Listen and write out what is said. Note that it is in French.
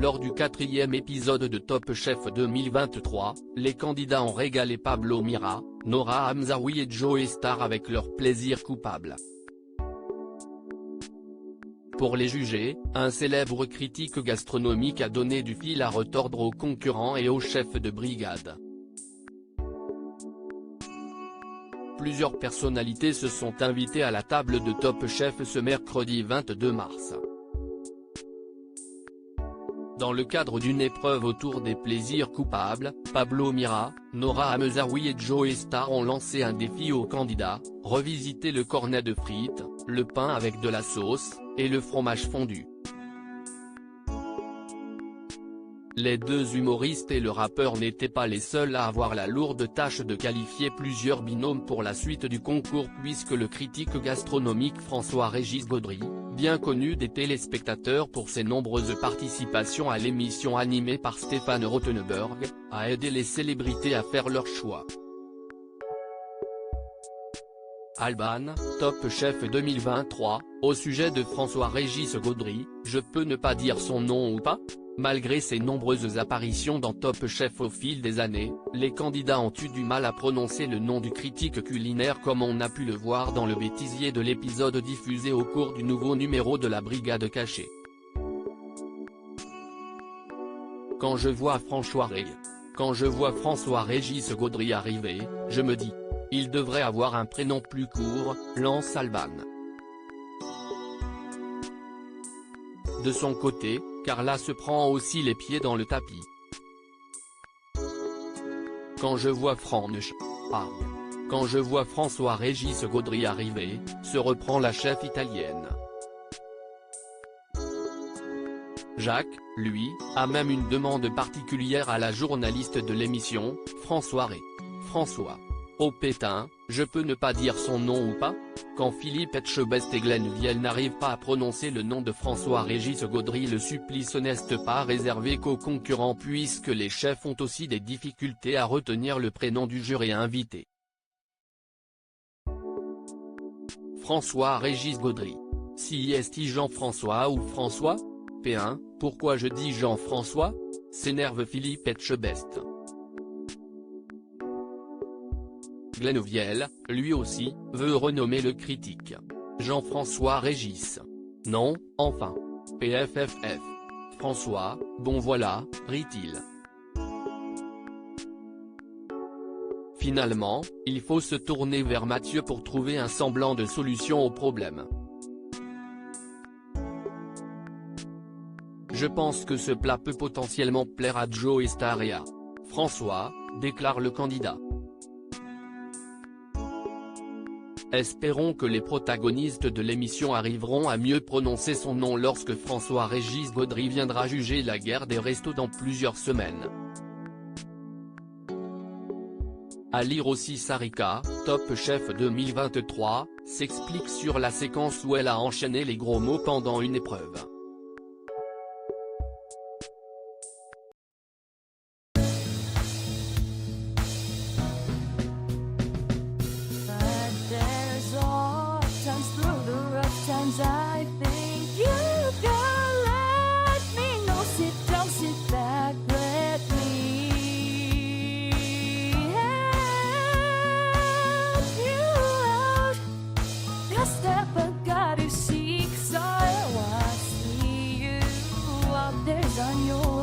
Lors du 4e épisode de Top Chef 2023, les candidats ont régalé Pablo Mira, Nora Hamzaoui et Joey Star avec leur plaisir coupable. Pour les juger, un célèbre critique gastronomique a donné du fil à retordre aux concurrents et aux chefs de brigade. Plusieurs personnalités se sont invitées à la table de Top Chef ce mercredi 22 mars. Dans le cadre d'une épreuve autour des plaisirs coupables, Pablo Mira, Nora Hamzaoui et Joey Star ont lancé un défi aux candidats: revisiter le cornet de frites, le pain avec de la sauce, et le fromage fondu. Les deux humoristes et le rappeur n'étaient pas les seuls à avoir la lourde tâche de qualifier plusieurs binômes pour la suite du concours, puisque le critique gastronomique François-Régis Gaudry, bien connu des téléspectateurs pour ses nombreuses participations à l'émission animée par Stéphane Rothenberg, a aidé les célébrités à faire leur choix. Alban, Top Chef 2023, au sujet de François-Régis Gaudry, je peux ne pas dire son nom ou pas ? Malgré ses nombreuses apparitions dans Top Chef au fil des années, les candidats ont eu du mal à prononcer le nom du critique culinaire, comme on a pu le voir dans le bêtisier de l'épisode diffusé au cours du nouveau numéro de la Brigade Cachée. Quand je vois François-Régis Gaudry arriver, je me dis: il devrait avoir un prénom plus court, lance Alban. De son côté, Carla se prend aussi les pieds dans le tapis. Quand je vois François-Régis Gaudry arriver, se reprend la chef italienne. Jacques, lui, a même une demande particulière à la journaliste de l'émission, François. Oh pétain, je peux ne pas dire son nom ou pas ? Quand Philippe Etchebest et Glenn Viel n'arrivent pas à prononcer le nom de François-Régis Gaudry, le supplice n'est pas réservé qu'aux concurrents, puisque les chefs ont aussi des difficultés à retenir le prénom du jury invité. François-Régis Gaudry. Si est Jean-François ou François ? P1, pourquoi je dis Jean-François ? S'énerve Philippe Etchebest. Glenn Viel, lui aussi, veut renommer le critique. Jean-François Régis. Non, enfin. PFFF. François, bon voilà, rit-il. Finalement, il faut se tourner vers Mathieu pour trouver un semblant de solution au problème. Je pense que ce plat peut potentiellement plaire à Joey Star et à François, déclare le candidat. Espérons que les protagonistes de l'émission arriveront à mieux prononcer son nom lorsque François-Régis Gaudry viendra juger la guerre des restos dans plusieurs semaines. À lire aussi, Sarika, Top Chef 2023, s'explique sur la séquence où elle a enchaîné les gros mots pendant une épreuve. I think you can let me know. Sit down, sit back, let me help you out. The step I gotta seek, so I see you out there's on your